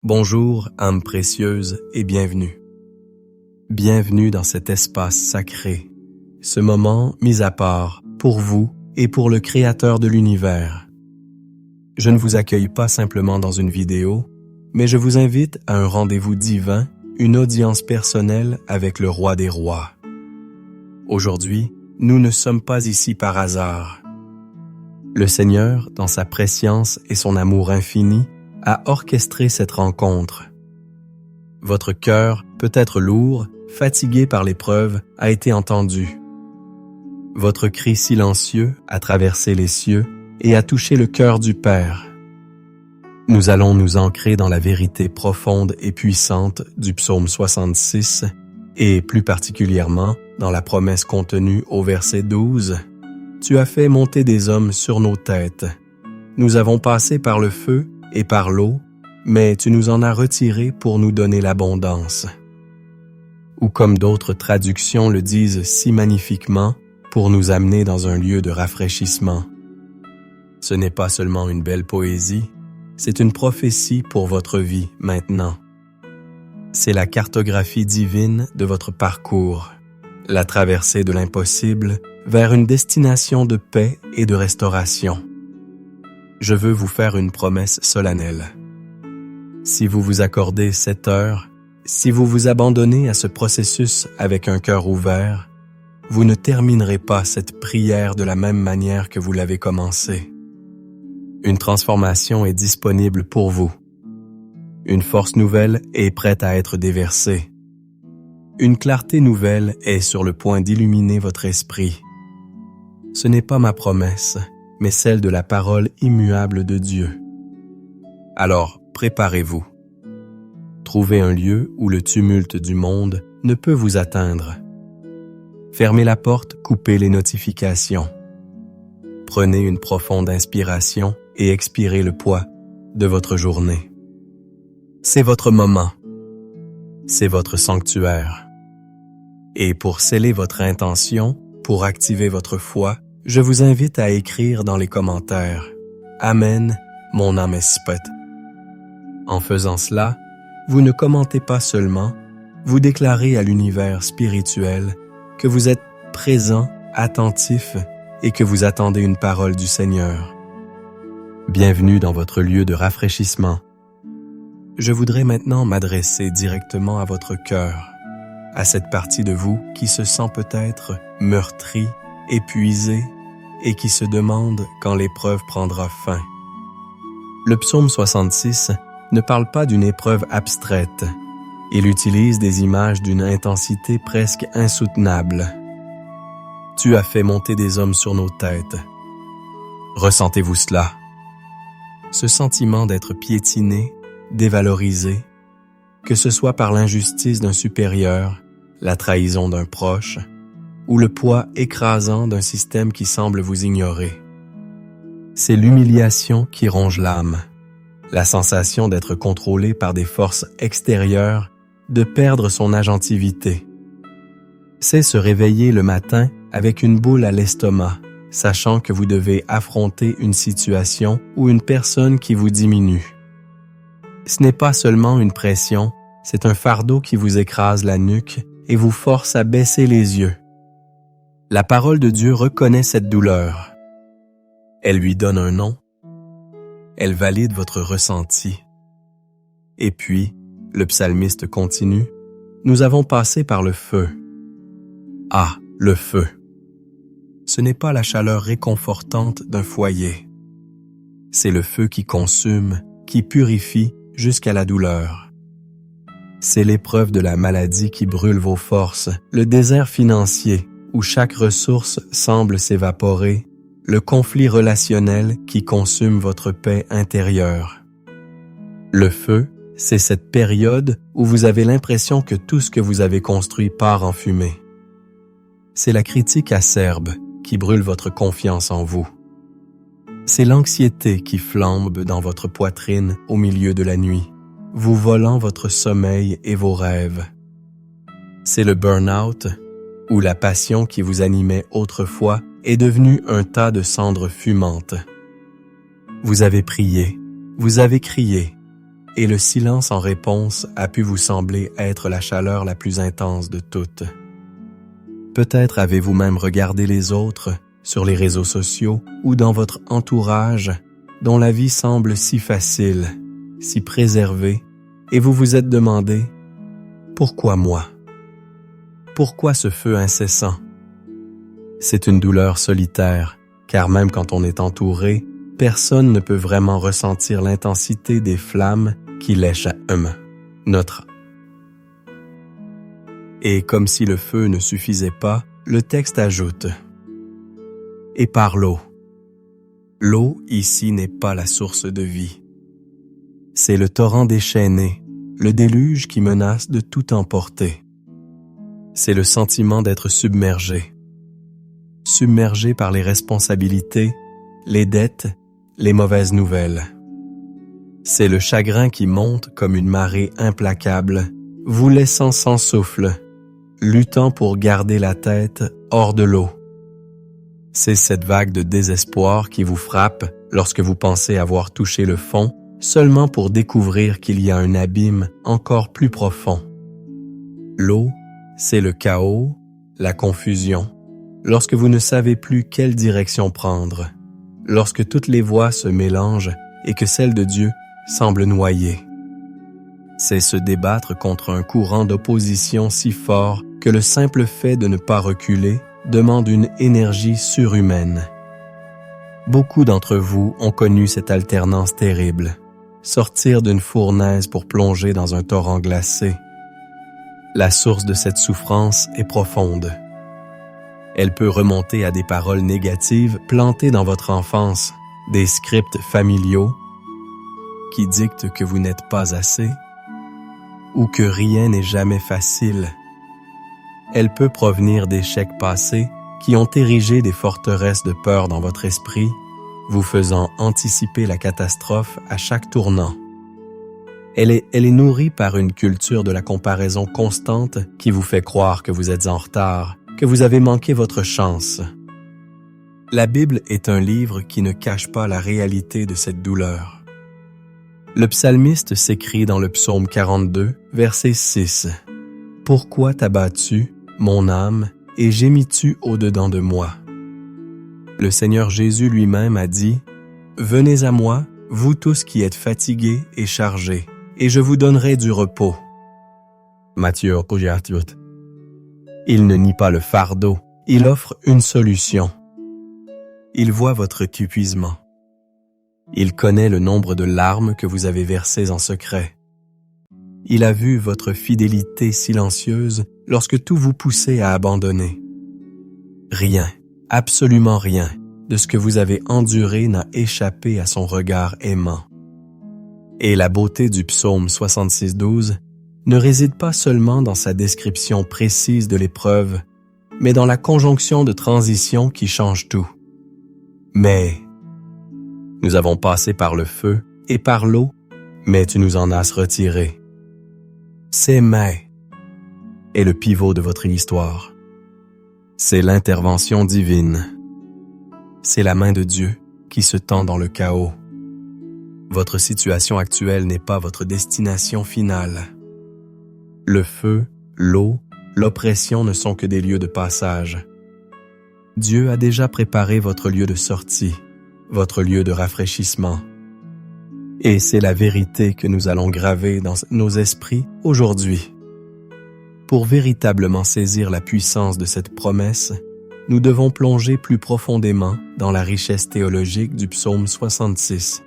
Bonjour, âme précieuse, et bienvenue. Bienvenue dans cet espace sacré, ce moment mis à part pour vous et pour le Créateur de l'univers. Je ne vous accueille pas simplement dans une vidéo, mais je vous invite à un rendez-vous divin, une audience personnelle avec le Roi des Rois. Aujourd'hui, nous ne sommes pas ici par hasard. Le Seigneur, dans sa prescience et son amour infini, a orchestré cette rencontre. Votre cœur, peut-être lourd, fatigué par l'épreuve, a été entendu. Votre cri silencieux a traversé les cieux et a touché le cœur du Père. Nous allons nous ancrer dans la vérité profonde et puissante du psaume 66 et plus particulièrement dans la promesse contenue au verset 12. « Tu as fait monter des hommes sur nos têtes. Nous avons passé par le feu et par l'eau, mais tu nous en as retirés pour nous donner l'abondance. » Ou comme d'autres traductions le disent si magnifiquement, pour nous amener dans un lieu de rafraîchissement. Ce n'est pas seulement une belle poésie, c'est une prophétie pour votre vie maintenant. C'est la cartographie divine de votre parcours, la traversée de l'impossible vers une destination de paix et de restauration. Je veux vous faire une promesse solennelle. Si vous vous accordez 7 heures, si vous vous abandonnez à ce processus avec un cœur ouvert, vous ne terminerez pas cette prière de la même manière que vous l'avez commencée. Une transformation est disponible pour vous. Une force nouvelle est prête à être déversée. Une clarté nouvelle est sur le point d'illuminer votre esprit. Ce n'est pas ma promesse, mais celle de la parole immuable de Dieu. Alors, préparez-vous. Trouvez un lieu où le tumulte du monde ne peut vous atteindre. Fermez la porte, coupez les notifications. Prenez une profonde inspiration et expirez le poids de votre journée. C'est votre moment. C'est votre sanctuaire. Et pour sceller votre intention, pour activer votre foi, je vous invite à écrire dans les commentaires « Amen, mon âme est spet ». En faisant cela, vous ne commentez pas seulement, vous déclarez à l'univers spirituel que vous êtes présent, attentif et que vous attendez une parole du Seigneur. Bienvenue dans votre lieu de rafraîchissement. Je voudrais maintenant m'adresser directement à votre cœur, à cette partie de vous qui se sent peut-être meurtrie, épuisé et qui se demande quand l'épreuve prendra fin. Le psaume 66 ne parle pas d'une épreuve abstraite. Il utilise des images d'une intensité presque insoutenable. Tu as fait monter des hommes sur nos têtes. Ressentez-vous cela? Ce sentiment d'être piétiné, dévalorisé, que ce soit par l'injustice d'un supérieur, la trahison d'un proche, ou le poids écrasant d'un système qui semble vous ignorer. C'est l'humiliation qui ronge l'âme, la sensation d'être contrôlé par des forces extérieures, de perdre son agentivité. C'est se réveiller le matin avec une boule à l'estomac, sachant que vous devez affronter une situation ou une personne qui vous diminue. Ce n'est pas seulement une pression, c'est un fardeau qui vous écrase la nuque et vous force à baisser les yeux. La parole de Dieu reconnaît cette douleur. Elle lui donne un nom. Elle valide votre ressenti. Et puis, le psalmiste continue, « Nous avons passé par le feu. » Ah, le feu! Ce n'est pas la chaleur réconfortante d'un foyer. C'est le feu qui consume, qui purifie jusqu'à la douleur. C'est l'épreuve de la maladie qui brûle vos forces, le désert financier, où chaque ressource semble s'évaporer, le conflit relationnel qui consume votre paix intérieure. Le feu, c'est cette période où vous avez l'impression que tout ce que vous avez construit part en fumée. C'est la critique acerbe qui brûle votre confiance en vous. C'est l'anxiété qui flambe dans votre poitrine au milieu de la nuit, vous volant votre sommeil et vos rêves. C'est le burn-out, où la passion qui vous animait autrefois est devenue un tas de cendres fumantes. Vous avez prié, vous avez crié, et le silence en réponse a pu vous sembler être la chaleur la plus intense de toutes. Peut-être avez-vous même regardé les autres, sur les réseaux sociaux ou dans votre entourage, dont la vie semble si facile, si préservée, et vous vous êtes demandé « Pourquoi moi? Pourquoi ce feu incessant? » C'est une douleur solitaire, car même quand on est entouré, personne ne peut vraiment ressentir l'intensité des flammes qui lèchent à notre. Et comme si le feu ne suffisait pas, le texte ajoute « Et par l'eau. L'eau ici n'est pas la source de vie. C'est le torrent déchaîné, le déluge qui menace de tout emporter. C'est le sentiment d'être submergé. Submergé par les responsabilités, les dettes, les mauvaises nouvelles. C'est le chagrin qui monte comme une marée implacable, vous laissant sans souffle, luttant pour garder la tête hors de l'eau. C'est cette vague de désespoir qui vous frappe lorsque vous pensez avoir touché le fond, seulement pour découvrir qu'il y a un abîme encore plus profond. L'eau, c'est le chaos, la confusion, lorsque vous ne savez plus quelle direction prendre, lorsque toutes les voix se mélangent et que celle de Dieu semble noyée. C'est se débattre contre un courant d'opposition si fort que le simple fait de ne pas reculer demande une énergie surhumaine. Beaucoup d'entre vous ont connu cette alternance terrible, sortir d'une fournaise pour plonger dans un torrent glacé. La source de cette souffrance est profonde. Elle peut remonter à des paroles négatives plantées dans votre enfance, des scripts familiaux qui dictent que vous n'êtes pas assez ou que rien n'est jamais facile. Elle peut provenir d'échecs passés qui ont érigé des forteresses de peur dans votre esprit, vous faisant anticiper la catastrophe à chaque tournant. Elle est nourrie par une culture de la comparaison constante qui vous fait croire que vous êtes en retard, que vous avez manqué votre chance. La Bible est un livre qui ne cache pas la réalité de cette douleur. Le psalmiste s'écrie dans le psaume 42, verset 6. « Pourquoi t'abattu, mon âme, et gémis-tu au-dedans de moi? » Le Seigneur Jésus lui-même a dit « Venez à moi, vous tous qui êtes fatigués et chargés, et je vous donnerai du repos. » Matthieu. Il ne nie pas le fardeau, il offre une solution. Il voit votre épuisement. Il connaît le nombre de larmes que vous avez versées en secret. Il a vu votre fidélité silencieuse lorsque tout vous poussait à abandonner. Rien, absolument rien, de ce que vous avez enduré n'a échappé à son regard aimant. Et la beauté du psaume 66:12 ne réside pas seulement dans sa description précise de l'épreuve, mais dans la conjonction de transition qui change tout. Mais nous avons passé par le feu et par l'eau, mais tu nous en as retirés. C'est mais est le pivot de votre histoire. C'est l'intervention divine. C'est la main de Dieu qui se tend dans le chaos. Votre situation actuelle n'est pas votre destination finale. Le feu, l'eau, l'oppression ne sont que des lieux de passage. Dieu a déjà préparé votre lieu de sortie, votre lieu de rafraîchissement. Et c'est la vérité que nous allons graver dans nos esprits aujourd'hui. Pour véritablement saisir la puissance de cette promesse, nous devons plonger plus profondément dans la richesse théologique du psaume 66.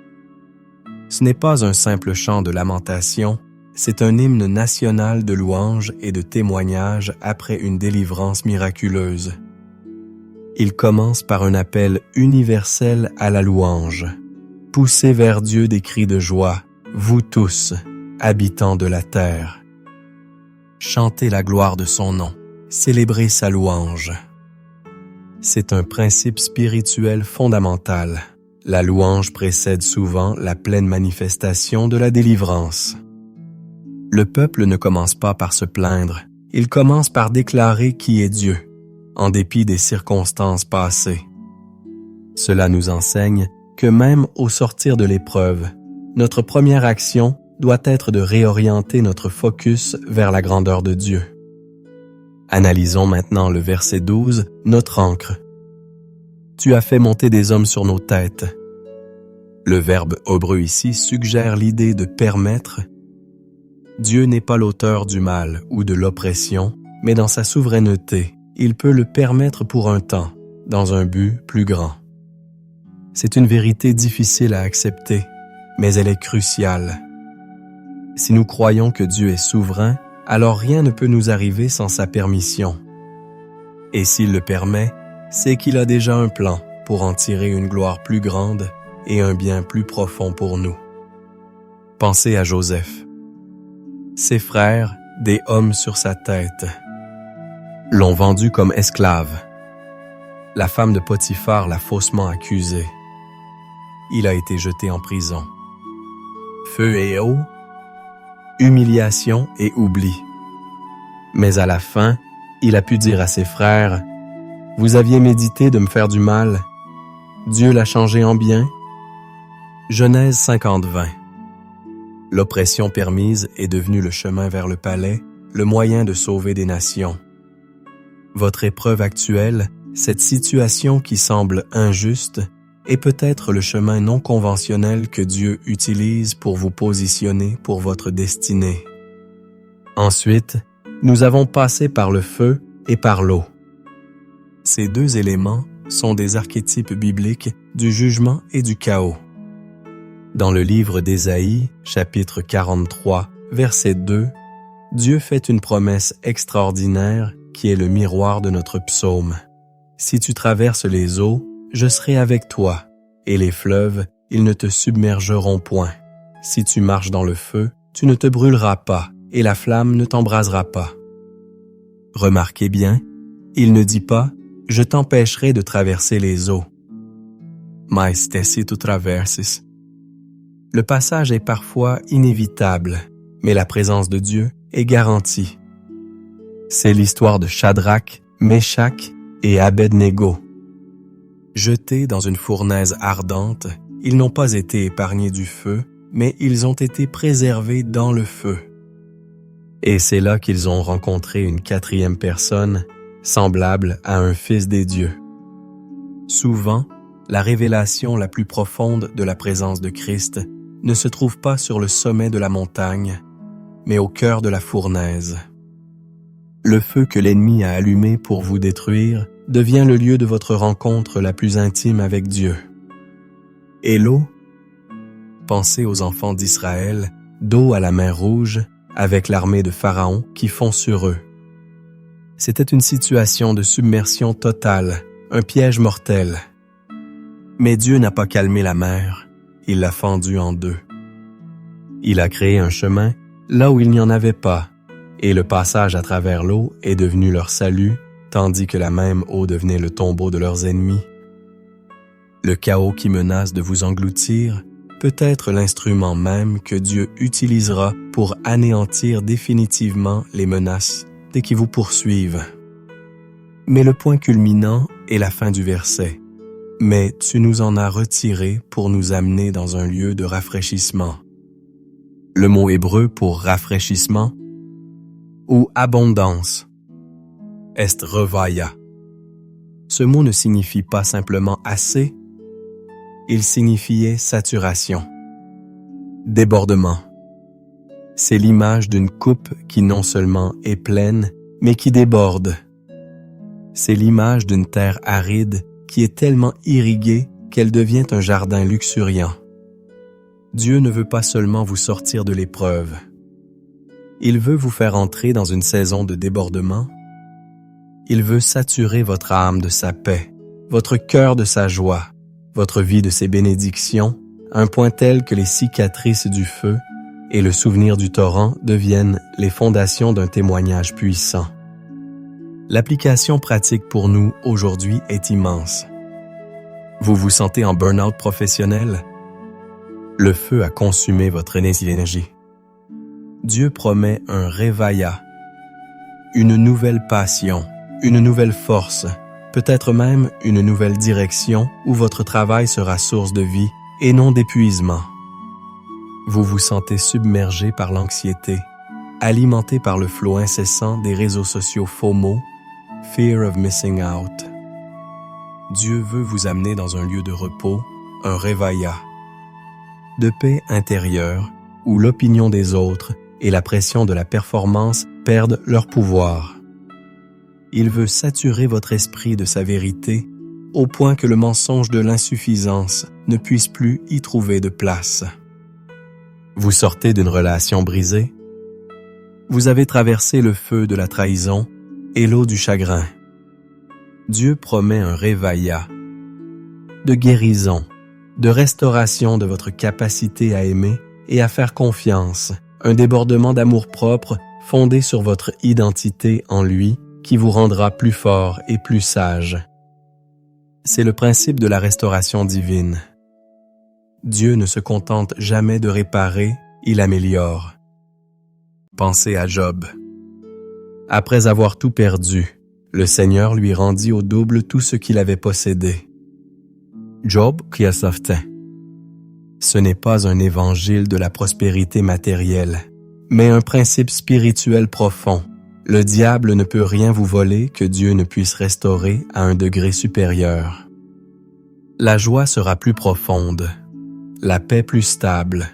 Ce n'est pas un simple chant de lamentation, c'est un hymne national de louange et de témoignage après une délivrance miraculeuse. Il commence par un appel universel à la louange. Poussez vers Dieu des cris de joie, vous tous, habitants de la terre. Chantez la gloire de son nom, célébrez sa louange. C'est un principe spirituel fondamental. La louange précède souvent la pleine manifestation de la délivrance. Le peuple ne commence pas par se plaindre, il commence par déclarer qui est Dieu, en dépit des circonstances passées. Cela nous enseigne que même au sortir de l'épreuve, notre première action doit être de réorienter notre focus vers la grandeur de Dieu. Analysons maintenant le verset 12, notre ancre. Tu as fait monter des hommes sur nos têtes. Le verbe hébreu ici suggère l'idée de permettre. Dieu n'est pas l'auteur du mal ou de l'oppression, mais dans sa souveraineté, il peut le permettre pour un temps, dans un but plus grand. C'est une vérité difficile à accepter, mais elle est cruciale. Si nous croyons que Dieu est souverain, alors rien ne peut nous arriver sans sa permission. Et s'il le permet, c'est qu'il a déjà un plan pour en tirer une gloire plus grande et un bien plus profond pour nous. Pensez à Joseph. Ses frères, des hommes sur sa tête, l'ont vendu comme esclave. La femme de Potiphar l'a faussement accusé. Il a été jeté en prison. Feu et eau, humiliation et oubli. Mais à la fin, il a pu dire à ses frères, « Vous aviez médité de me faire du mal. Dieu l'a changé en bien. » Genèse 50:20. L'oppression permise est devenue le chemin vers le palais, le moyen de sauver des nations. Votre épreuve actuelle, cette situation qui semble injuste, est peut-être le chemin non conventionnel que Dieu utilise pour vous positionner pour votre destinée. Ensuite, nous avons passé par le feu et par l'eau. Ces deux éléments sont des archétypes bibliques du jugement et du chaos. Dans le livre d'Ésaïe, chapitre 43, verset 2, Dieu fait une promesse extraordinaire qui est le miroir de notre psaume. « Si tu traverses les eaux, je serai avec toi, et les fleuves, ils ne te submergeront point. Si tu marches dans le feu, tu ne te brûleras pas, et la flamme ne t'embrasera pas. » Remarquez bien, il ne dit pas « Je t'empêcherai de traverser les eaux ». Mais si tu traverses. Le passage est parfois inévitable, mais la présence de Dieu est garantie. C'est l'histoire de Shadrach, Meshach et Abed-Négo. Jetés dans une fournaise ardente, ils n'ont pas été épargnés du feu, mais ils ont été préservés dans le feu. Et c'est là qu'ils ont rencontré une quatrième personne, semblable à un fils des dieux. Souvent, la révélation la plus profonde de la présence de Christ ne se trouve pas sur le sommet de la montagne, mais au cœur de la fournaise. Le feu que l'ennemi a allumé pour vous détruire devient le lieu de votre rencontre la plus intime avec Dieu. Et l'eau? Pensez aux enfants d'Israël, dos à la mer Rouge, avec l'armée de Pharaon qui fond sur eux. C'était une situation de submersion totale, un piège mortel. Mais Dieu n'a pas calmé la mer, il l'a fendue en deux. Il a créé un chemin là où il n'y en avait pas, et le passage à travers l'eau est devenu leur salut, tandis que la même eau devenait le tombeau de leurs ennemis. Le chaos qui menace de vous engloutir peut être l'instrument même que Dieu utilisera pour anéantir définitivement les menaces qui vous poursuivent. Mais le point culminant est la fin du verset. « Mais tu nous en as retirés pour nous amener dans un lieu de rafraîchissement. » Le mot hébreu pour rafraîchissement ou abondance est revaya. Ce mot ne signifie pas simplement assez, il signifiait saturation, débordement. C'est l'image d'une coupe qui non seulement est pleine, mais qui déborde. C'est l'image d'une terre aride qui est tellement irriguée qu'elle devient un jardin luxuriant. Dieu ne veut pas seulement vous sortir de l'épreuve. Il veut vous faire entrer dans une saison de débordement. Il veut saturer votre âme de sa paix, votre cœur de sa joie, votre vie de ses bénédictions, à un point tel que les cicatrices du feu et le souvenir du torrent deviennent les fondations d'un témoignage puissant. L'application pratique pour nous aujourd'hui est immense. Vous vous sentez en burn-out professionnel? Le feu a consumé votre énergie. Dieu promet un réveilla, une nouvelle passion, une nouvelle force, peut-être même une nouvelle direction où votre travail sera source de vie et non d'épuisement. Vous vous sentez submergé par l'anxiété, alimenté par le flot incessant des réseaux sociaux FOMO, Fear of Missing Out. Dieu veut vous amener dans un lieu de repos, un Revaya, de paix intérieure, où l'opinion des autres et la pression de la performance perdent leur pouvoir. Il veut saturer votre esprit de sa vérité, au point que le mensonge de l'insuffisance ne puisse plus y trouver de place. Vous sortez d'une relation brisée. Vous avez traversé le feu de la trahison et l'eau du chagrin. Dieu promet un Revaya, de guérison, de restauration de votre capacité à aimer et à faire confiance, un débordement d'amour-propre fondé sur votre identité en lui qui vous rendra plus fort et plus sage. C'est le principe de la restauration divine. Dieu ne se contente jamais de réparer, il améliore. Pensez à Job. Après avoir tout perdu, le Seigneur lui rendit au double tout ce qu'il avait possédé. Job Kiasoftin. Ce n'est pas un évangile de la prospérité matérielle, mais un principe spirituel profond. Le diable ne peut rien vous voler que Dieu ne puisse restaurer à un degré supérieur. La joie sera plus profonde, la paix plus stable,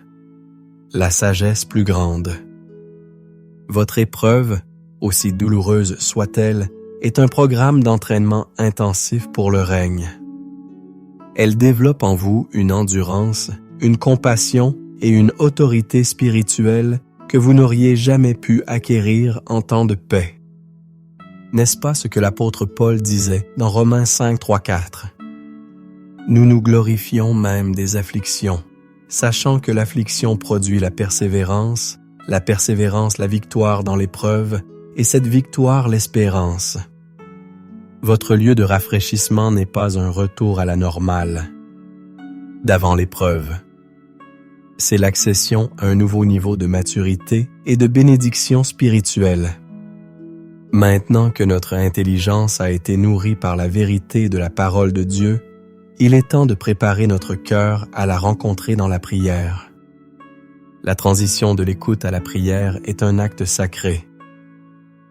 la sagesse plus grande. Votre épreuve, aussi douloureuse soit-elle, est un programme d'entraînement intensif pour le règne. Elle développe en vous une endurance, une compassion et une autorité spirituelle que vous n'auriez jamais pu acquérir en temps de paix. N'est-ce pas ce que l'apôtre Paul disait dans Romains 5, 3, 4? Nous nous glorifions même des afflictions, sachant que l'affliction produit la persévérance la victoire dans l'épreuve, et cette victoire l'espérance. Votre lieu de rafraîchissement n'est pas un retour à la normale, d'avant l'épreuve. C'est l'accession à un nouveau niveau de maturité et de bénédiction spirituelle. Maintenant que notre intelligence a été nourrie par la vérité de la parole de Dieu, il est temps de préparer notre cœur à la rencontrer dans la prière. La transition de l'écoute à la prière est un acte sacré.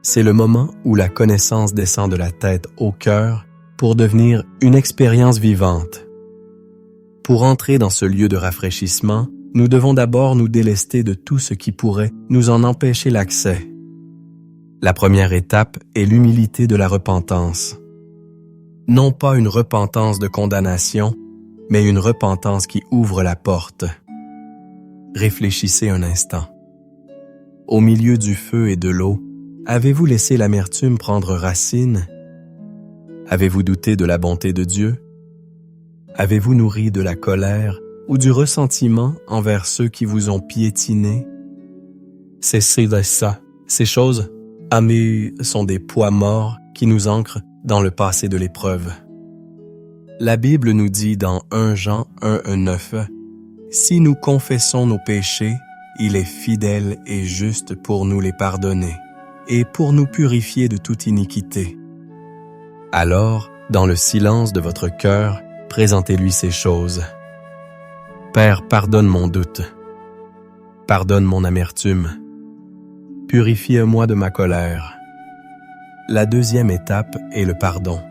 C'est le moment où la connaissance descend de la tête au cœur pour devenir une expérience vivante. Pour entrer dans ce lieu de rafraîchissement, nous devons d'abord nous délester de tout ce qui pourrait nous en empêcher l'accès. La première étape est l'humilité de la repentance. Non pas une repentance de condamnation, mais une repentance qui ouvre la porte. Réfléchissez un instant. Au milieu du feu et de l'eau, avez-vous laissé l'amertume prendre racine? Avez-vous douté de la bonté de Dieu? Avez-vous nourri de la colère ou du ressentiment envers ceux qui vous ont piétiné? Cessez de ça. Ces choses, amis, sont des poids morts qui nous ancrent dans le passé de l'épreuve. La Bible nous dit dans 1 Jean 1:9, « Si nous confessons nos péchés, il est fidèle et juste pour nous les pardonner et pour nous purifier de toute iniquité. » Alors, dans le silence de votre cœur, présentez-lui ces choses. Père, pardonne mon doute. Pardonne mon amertume. Purifie-moi de ma colère. La deuxième étape est le pardon.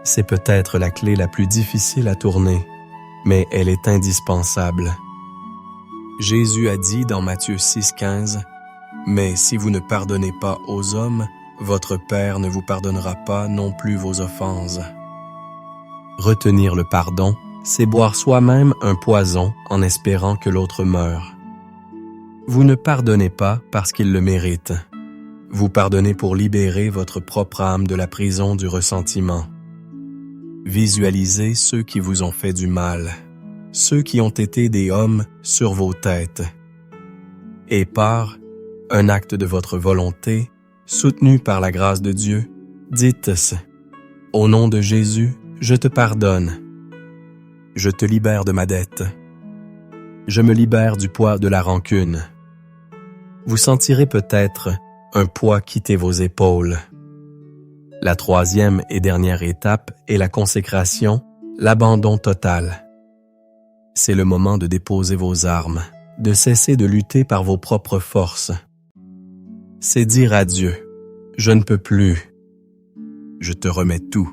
C'est peut-être la clé la plus difficile à tourner, mais elle est indispensable. Jésus a dit dans Matthieu 6,15, « Mais si vous ne pardonnez pas aux hommes, votre Père ne vous pardonnera pas non plus vos offenses. » Retenir le pardon, c'est boire soi-même un poison en espérant que l'autre meure. Vous ne pardonnez pas parce qu'il le mérite. Vous pardonnez pour libérer votre propre âme de la prison du ressentiment. Visualisez ceux qui vous ont fait du mal, ceux qui ont été des hommes sur vos têtes. Et par un acte de votre volonté, soutenu par la grâce de Dieu, dites « Au nom de Jésus, je te pardonne. Je te libère de ma dette. Je me libère du poids de la rancune. » Vous sentirez peut-être un poids quitter vos épaules. La troisième et dernière étape est la consécration, l'abandon total. C'est le moment de déposer vos armes, de cesser de lutter par vos propres forces. C'est dire à Dieu, « Je ne peux plus. Je te remets tout. »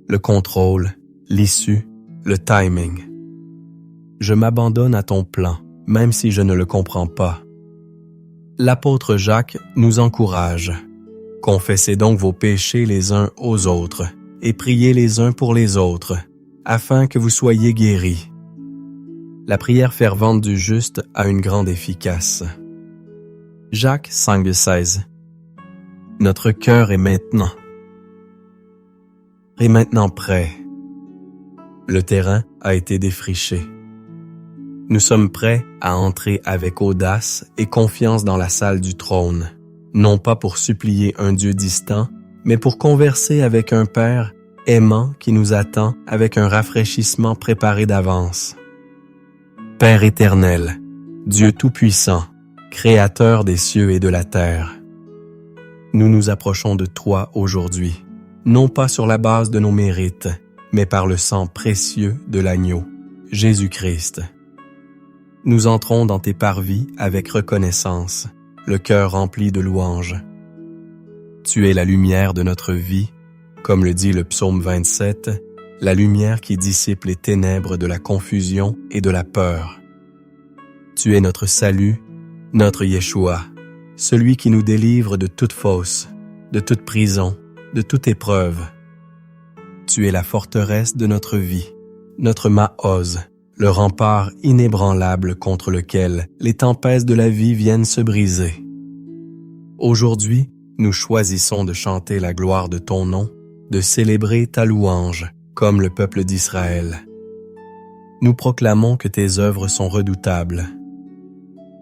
Le contrôle, l'issue, le timing. Je m'abandonne à ton plan, même si je ne le comprends pas. L'apôtre Jacques nous encourage. Confessez donc vos péchés les uns aux autres et priez les uns pour les autres, afin que vous soyez guéris. La prière fervente du juste a une grande efficace. Jacques 5,16. Notre cœur est maintenant prêt. Le terrain a été défriché. Nous sommes prêts à entrer avec audace et confiance dans la salle du trône, non pas pour supplier un Dieu distant, mais pour converser avec un Père aimant qui nous attend avec un rafraîchissement préparé d'avance. Père éternel, Dieu tout-puissant, Créateur des cieux et de la terre, nous nous approchons de toi aujourd'hui, non pas sur la base de nos mérites, mais par le sang précieux de l'agneau, Jésus-Christ. Nous entrons dans tes parvis avec reconnaissance, le cœur rempli de louanges. Tu es la lumière de notre vie, comme le dit le psaume 27, la lumière qui dissipe les ténèbres de la confusion et de la peur. Tu es notre salut, notre Yeshua, celui qui nous délivre de toute fosse, de toute prison, de toute épreuve. Tu es la forteresse de notre vie, notre Maoz, le rempart inébranlable contre lequel les tempêtes de la vie viennent se briser. Aujourd'hui, nous choisissons de chanter la gloire de ton nom, de célébrer ta louange, comme le peuple d'Israël. Nous proclamons que tes œuvres sont redoutables.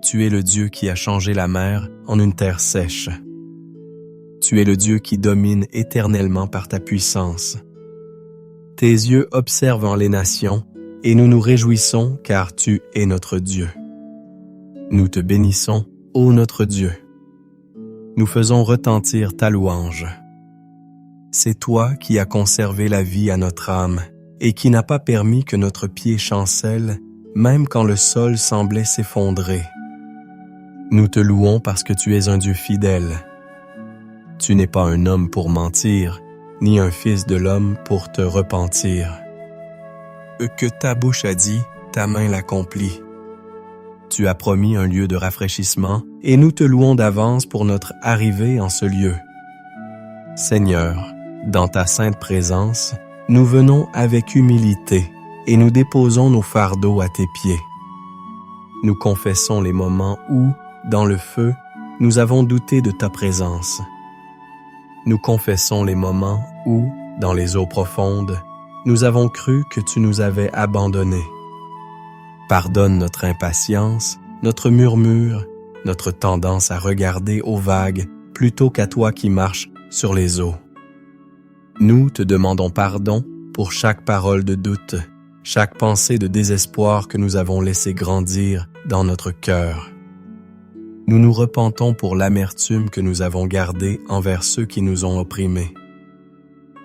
Tu es le Dieu qui a changé la mer en une terre sèche. Tu es le Dieu qui domine éternellement par ta puissance. Tes yeux observent les nations, et nous nous réjouissons car tu es notre Dieu. Nous te bénissons, ô notre Dieu. Nous faisons retentir ta louange. C'est toi qui as conservé la vie à notre âme et qui n'as pas permis que notre pied chancelle, même quand le sol semblait s'effondrer. Nous te louons parce que tu es un Dieu fidèle. Tu n'es pas un homme pour mentir, ni un fils de l'homme pour te repentir. Que ta bouche a dit, ta main l'accomplit. Tu as promis un lieu de rafraîchissement, et nous te louons d'avance pour notre arrivée en ce lieu. Seigneur, dans ta sainte présence, nous venons avec humilité, et nous déposons nos fardeaux à tes pieds. Nous confessons les moments où, dans le feu, nous avons douté de ta présence. Nous confessons les moments où, dans les eaux profondes, nous avons cru que tu nous avais abandonnés. Pardonne notre impatience, notre murmure, notre tendance à regarder aux vagues plutôt qu'à toi qui marches sur les eaux. Nous te demandons pardon pour chaque parole de doute, chaque pensée de désespoir que nous avons laissé grandir dans notre cœur. Nous nous repentons pour l'amertume que nous avons gardée envers ceux qui nous ont opprimés.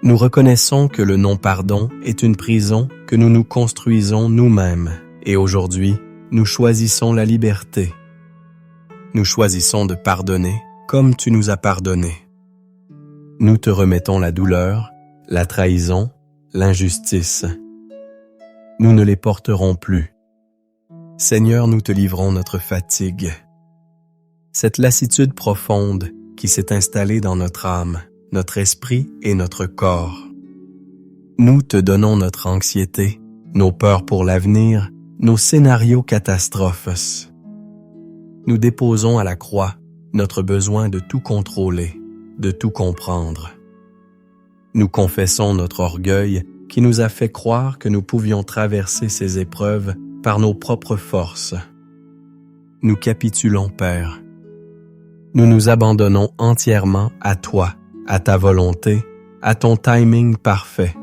Nous reconnaissons que le non-pardon est une prison que nous nous construisons nous-mêmes, et aujourd'hui, nous choisissons la liberté. Nous choisissons de pardonner comme tu nous as pardonné. Nous te remettons la douleur, la trahison, l'injustice. Nous ne les porterons plus. Seigneur, nous te livrons notre fatigue. Cette lassitude profonde qui s'est installée dans notre âme, notre esprit et notre corps. Nous te donnons notre anxiété, nos peurs pour l'avenir, nos scénarios catastrophes. Nous déposons à la croix notre besoin de tout contrôler, de tout comprendre. Nous confessons notre orgueil qui nous a fait croire que nous pouvions traverser ces épreuves par nos propres forces. Nous capitulons, Père. Nous nous abandonnons entièrement à toi, à ta volonté, à ton timing parfait.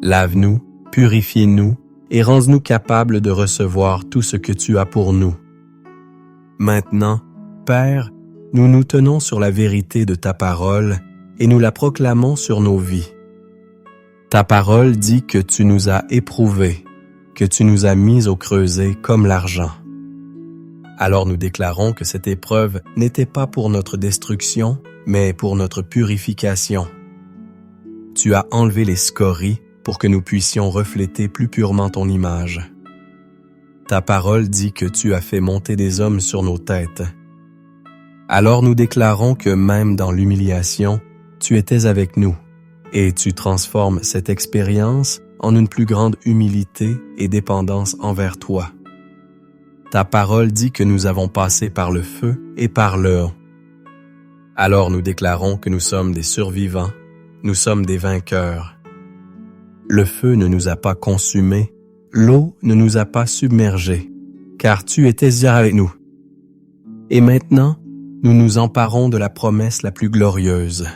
Lave-nous, purifie-nous et rends-nous capables de recevoir tout ce que tu as pour nous. Maintenant, Père, nous nous tenons sur la vérité de ta parole et nous la proclamons sur nos vies. Ta parole dit que tu nous as éprouvés, que tu nous as mis au creuset comme l'argent. Alors nous déclarons que cette épreuve n'était pas pour notre destruction, mais pour notre purification. Tu as enlevé les scories pour que nous puissions refléter plus purement ton image. Ta parole dit que tu as fait monter des hommes sur nos têtes. Alors nous déclarons que même dans l'humiliation, tu étais avec nous, et tu transformes cette expérience en une plus grande humilité et dépendance envers toi. Ta parole dit que nous avons passé par le feu et par l'eau. Alors nous déclarons que nous sommes des survivants, nous sommes des vainqueurs. Le feu ne nous a pas consumés, l'eau ne nous a pas submergés, car tu étais déjà avec nous. Et maintenant, nous nous emparons de la promesse la plus glorieuse.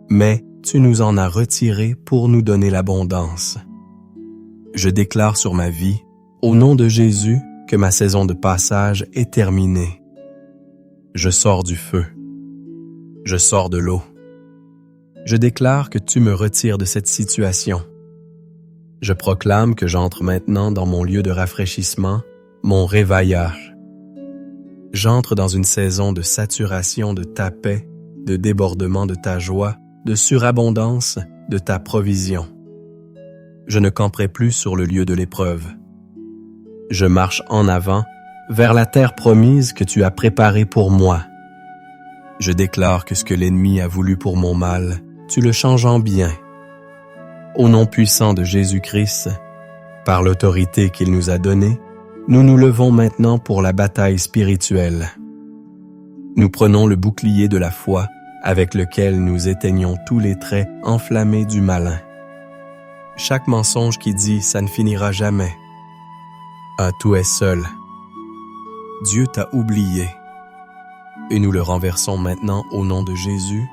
Mais tu nous en as retiré pour nous donner l'abondance. Je déclare sur ma vie, au nom de Jésus, que ma saison de passage est terminée. Je sors du feu. Je sors de l'eau. Je déclare que tu me retires de cette situation. Je proclame que j'entre maintenant dans mon lieu de rafraîchissement, mon réveillage. J'entre dans une saison de saturation de ta paix, de débordement de ta joie, de surabondance de ta provision. Je ne camperai plus sur le lieu de l'épreuve. Je marche en avant vers la terre promise que tu as préparée pour moi. Je déclare que ce que l'ennemi a voulu pour mon mal, tu le changes en bien. Au nom puissant de Jésus-Christ, par l'autorité qu'il nous a donnée, nous nous levons maintenant pour la bataille spirituelle. Nous prenons le bouclier de la foi avec lequel nous éteignons tous les traits enflammés du malin. Chaque mensonge qui dit « ça ne finira jamais », tout est seul. Dieu t'a oublié. Et nous le renversons maintenant au nom de Jésus.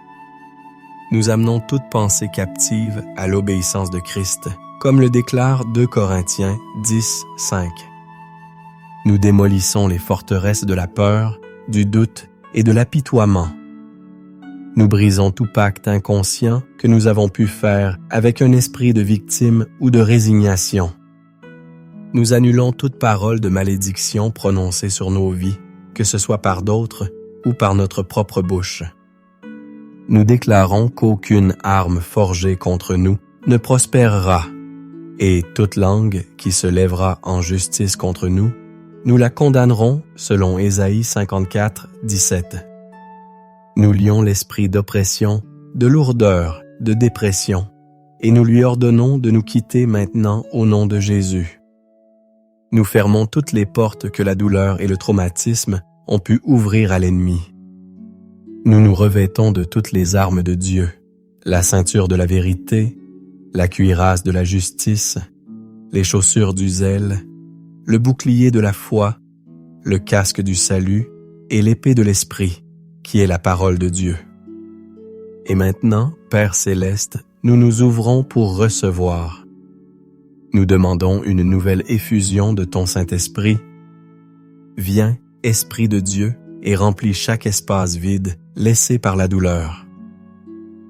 Nous amenons toute pensée captive à l'obéissance de Christ, comme le déclare 2 Corinthiens 10, 5. Nous démolissons les forteresses de la peur, du doute et de l'apitoiement. Nous brisons tout pacte inconscient que nous avons pu faire avec un esprit de victime ou de résignation. Nous annulons toute parole de malédiction prononcée sur nos vies, que ce soit par d'autres ou par notre propre bouche. Nous déclarons qu'aucune arme forgée contre nous ne prospérera, et toute langue qui se lèvera en justice contre nous, nous la condamnerons selon Ésaïe 54, 17. Nous lions l'esprit d'oppression, de lourdeur, de dépression, et nous lui ordonnons de nous quitter maintenant au nom de Jésus. Nous fermons toutes les portes que la douleur et le traumatisme ont pu ouvrir à l'ennemi. Nous nous revêtons de toutes les armes de Dieu, la ceinture de la vérité, la cuirasse de la justice, les chaussures du zèle, le bouclier de la foi, le casque du salut et l'épée de l'esprit, qui est la parole de Dieu. Et maintenant, Père céleste, nous nous ouvrons pour recevoir. Nous demandons une nouvelle effusion de ton Saint-Esprit. Viens, Esprit de Dieu, et remplis chaque espace vide laissé par la douleur.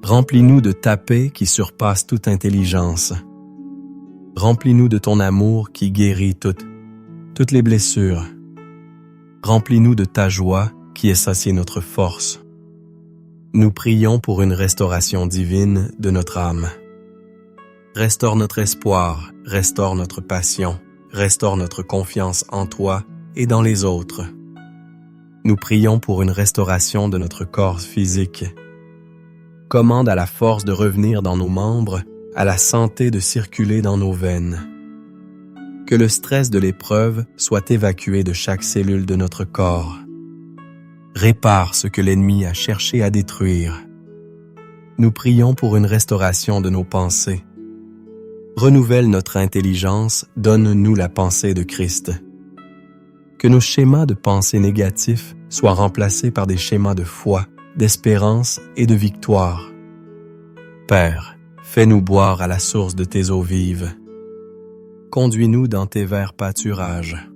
Remplis-nous de ta paix qui surpasse toute intelligence. Remplis-nous de ton amour qui guérit toutes les blessures. Remplis-nous de ta joie qui est saciée notre force. Nous prions pour une restauration divine de notre âme. Restaure notre espoir, restaure notre passion, restaure notre confiance en toi et dans les autres. Nous prions pour une restauration de notre corps physique. Commande à la force de revenir dans nos membres, à la santé de circuler dans nos veines. Que le stress de l'épreuve soit évacué de chaque cellule de notre corps. Répare ce que l'ennemi a cherché à détruire. Nous prions pour une restauration de nos pensées. Renouvelle notre intelligence, donne-nous la pensée de Christ. Que nos schémas de pensée négatifs soient remplacés par des schémas de foi, d'espérance et de victoire. Père, fais-nous boire à la source de tes eaux vives. Conduis-nous dans tes verts pâturages.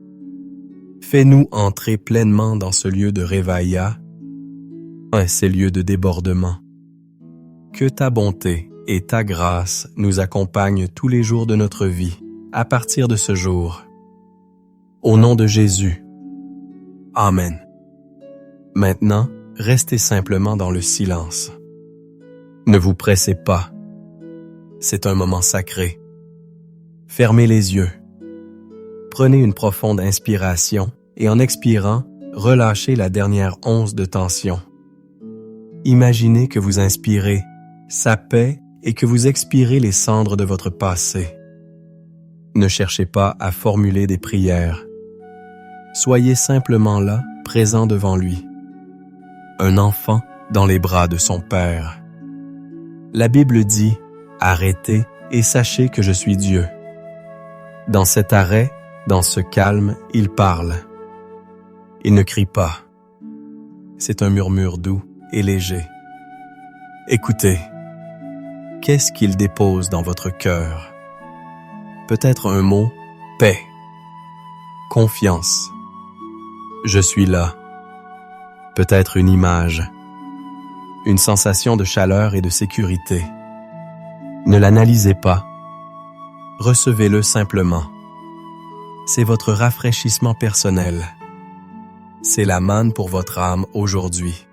Fais-nous entrer pleinement dans ce lieu de réveillat, ces lieux de débordement. Que ta bonté et ta grâce nous accompagnent tous les jours de notre vie, à partir de ce jour. Au nom de Jésus. Amen. Maintenant, restez simplement dans le silence. Ne vous pressez pas. C'est un moment sacré. Fermez les yeux. Prenez une profonde inspiration et en expirant, relâchez la dernière once de tension. Imaginez que vous inspirez sa paix et que vous expirez les cendres de votre passé. Ne cherchez pas à formuler des prières. Soyez simplement là, présent devant lui. Un enfant dans les bras de son Père. La Bible dit « Arrêtez et sachez que je suis Dieu ». Dans cet arrêt, dans ce calme, il parle. Il ne crie pas. C'est un murmure doux et léger. Écoutez, qu'est-ce qu'il dépose dans votre cœur? Peut-être un mot « paix »,« confiance »,« je suis là ». Peut-être une image, une sensation de chaleur et de sécurité. Ne l'analysez pas. Recevez-le simplement. C'est votre rafraîchissement personnel. C'est la manne pour votre âme aujourd'hui.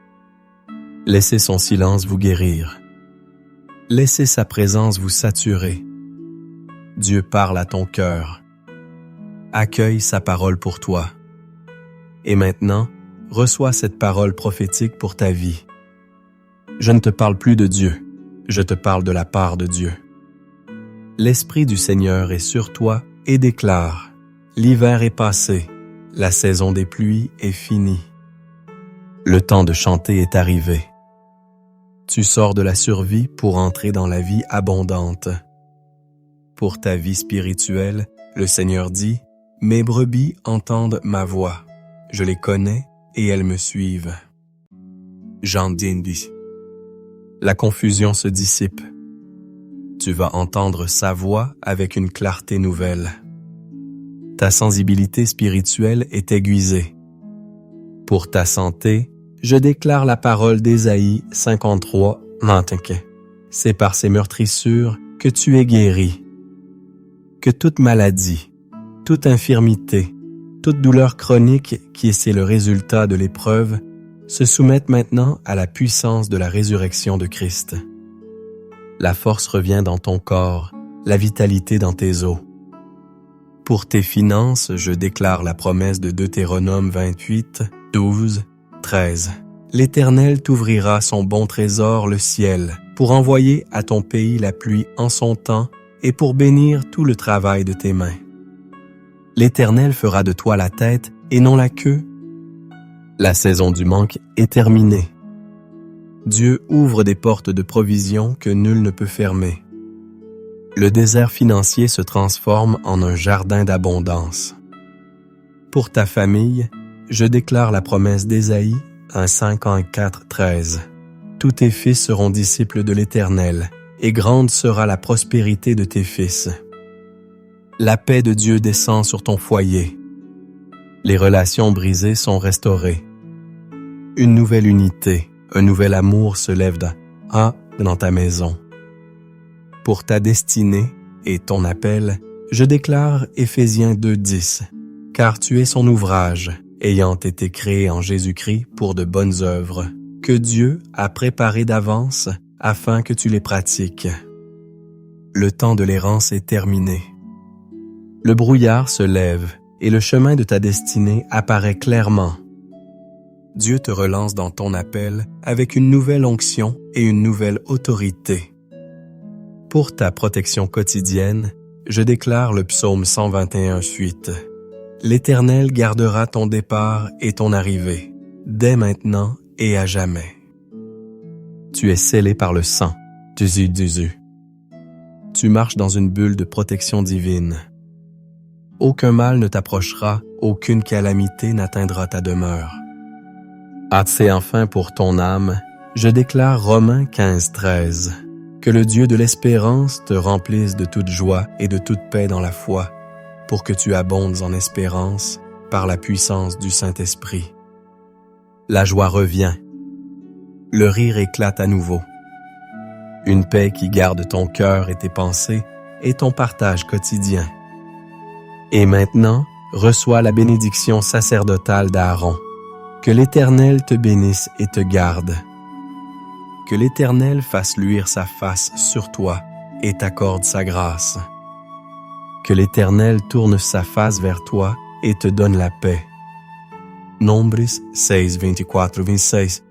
Laissez son silence vous guérir. Laissez sa présence vous saturer. Dieu parle à ton cœur. Accueille sa parole pour toi. Et maintenant, reçois cette parole prophétique pour ta vie. Je ne te parle plus de Dieu, je te parle de la part de Dieu. L'Esprit du Seigneur est sur toi et déclare: l'hiver est passé, la saison des pluies est finie. Le temps de chanter est arrivé. Tu sors de la survie pour entrer dans la vie abondante. Pour ta vie spirituelle, le Seigneur dit: mes brebis entendent ma voix, je les connais et elles me suivent. Jean dit: la confusion se dissipe. Tu vas entendre sa voix avec une clarté nouvelle. Ta sensibilité spirituelle est aiguisée. Pour ta santé, je déclare la parole d'Ésaïe 53, 25. C'est par ces meurtrissures que tu es guéri. Que toute maladie, toute infirmité, toute douleur chronique qui est le résultat de l'épreuve se soumettent maintenant à la puissance de la résurrection de Christ. La force revient dans ton corps, la vitalité dans tes os. Pour tes finances, je déclare la promesse de Deutéronome 28, 12, 13. L'Éternel t'ouvrira son bon trésor, le ciel, pour envoyer à ton pays la pluie en son temps et pour bénir tout le travail de tes mains. L'Éternel fera de toi la tête et non la queue. La saison du manque est terminée. Dieu ouvre des portes de provision que nul ne peut fermer. Le désert financier se transforme en un jardin d'abondance. Pour ta famille, je déclare la promesse d'Ésaïe, 54, 13. Tous tes fils seront disciples de l'Éternel, et grande sera la prospérité de tes fils. La paix de Dieu descend sur ton foyer. Les relations brisées sont restaurées. Une nouvelle unité, un nouvel amour se lève dans ta maison. Pour ta destinée et ton appel, je déclare Éphésiens 2:10, car tu es son ouvrage, ayant été créé en Jésus-Christ pour de bonnes œuvres, que Dieu a préparées d'avance afin que tu les pratiques. Le temps de l'errance est terminé. Le brouillard se lève et le chemin de ta destinée apparaît clairement. Dieu te relance dans ton appel avec une nouvelle onction et une nouvelle autorité. Pour ta protection quotidienne, je déclare le psaume 121, 8. L'Éternel gardera ton départ et ton arrivée, dès maintenant et à jamais. Tu es scellé par le sang, Jésus. Tu marches dans une bulle de protection divine. Aucun mal ne t'approchera, aucune calamité n'atteindra ta demeure. Et enfin pour ton âme, je déclare Romains 15, 13. Que le Dieu de l'espérance te remplisse de toute joie et de toute paix dans la foi, pour que tu abondes en espérance par la puissance du Saint-Esprit. La joie revient. Le rire éclate à nouveau. Une paix qui garde ton cœur et tes pensées est ton partage quotidien. Et maintenant, reçois la bénédiction sacerdotale d'Aaron. Que l'Éternel te bénisse et te garde. Que l'Éternel fasse luire sa face sur toi et t'accorde sa grâce. Que l'Éternel tourne sa face vers toi et te donne la paix. Nombres 6, 24, 26.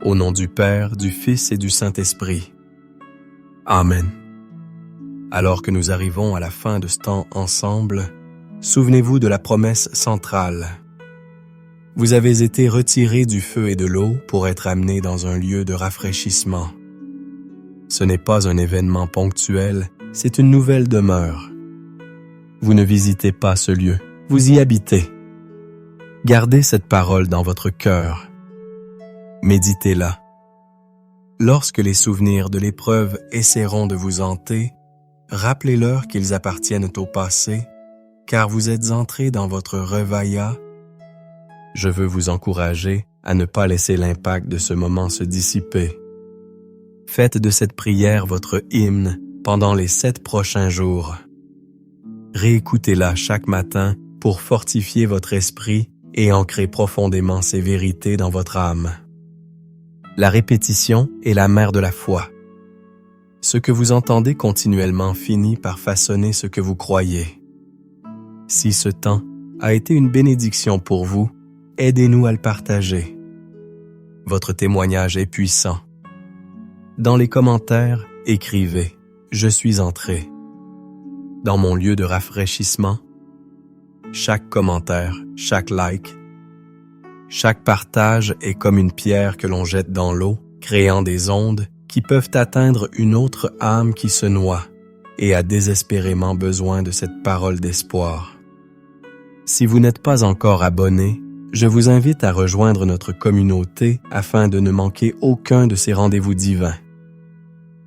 Au nom du Père, du Fils et du Saint-Esprit. Amen. Alors que nous arrivons à la fin de ce temps ensemble, souvenez-vous de la promesse centrale. Vous avez été retirés du feu et de l'eau pour être amenés dans un lieu de rafraîchissement. Ce n'est pas un événement ponctuel, c'est une nouvelle demeure. Vous ne visitez pas ce lieu, vous y habitez. Gardez cette parole dans votre cœur. Méditez-la. Lorsque les souvenirs de l'épreuve essaieront de vous hanter, rappelez-leur qu'ils appartiennent au passé, car vous êtes entrés dans votre revaïa. Je veux vous encourager à ne pas laisser l'impact de ce moment se dissiper. Faites de cette prière votre hymne pendant les 7 prochains jours. Réécoutez-la chaque matin pour fortifier votre esprit et ancrer profondément ces vérités dans votre âme. La répétition est la mère de la foi. Ce que vous entendez continuellement finit par façonner ce que vous croyez. Si ce temps a été une bénédiction pour vous, aidez-nous à le partager. Votre témoignage est puissant. Dans les commentaires, écrivez « Je suis entré ». Dans mon lieu de rafraîchissement, chaque commentaire, chaque like, chaque partage est comme une pierre que l'on jette dans l'eau, créant des ondes qui peuvent atteindre une autre âme qui se noie et a désespérément besoin de cette parole d'espoir. Si vous n'êtes pas encore abonné, je vous invite à rejoindre notre communauté afin de ne manquer aucun de ces rendez-vous divins.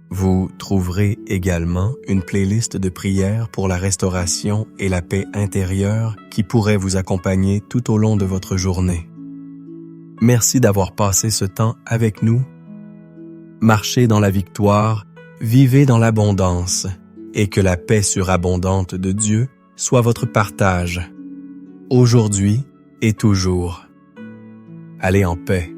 Vous trouverez également une playlist de prières pour la restauration et la paix intérieure qui pourrait vous accompagner tout au long de votre journée. Merci d'avoir passé ce temps avec nous. Marchez dans la victoire, vivez dans l'abondance, et que la paix surabondante de Dieu soit votre partage, aujourd'hui et toujours. Allez en paix.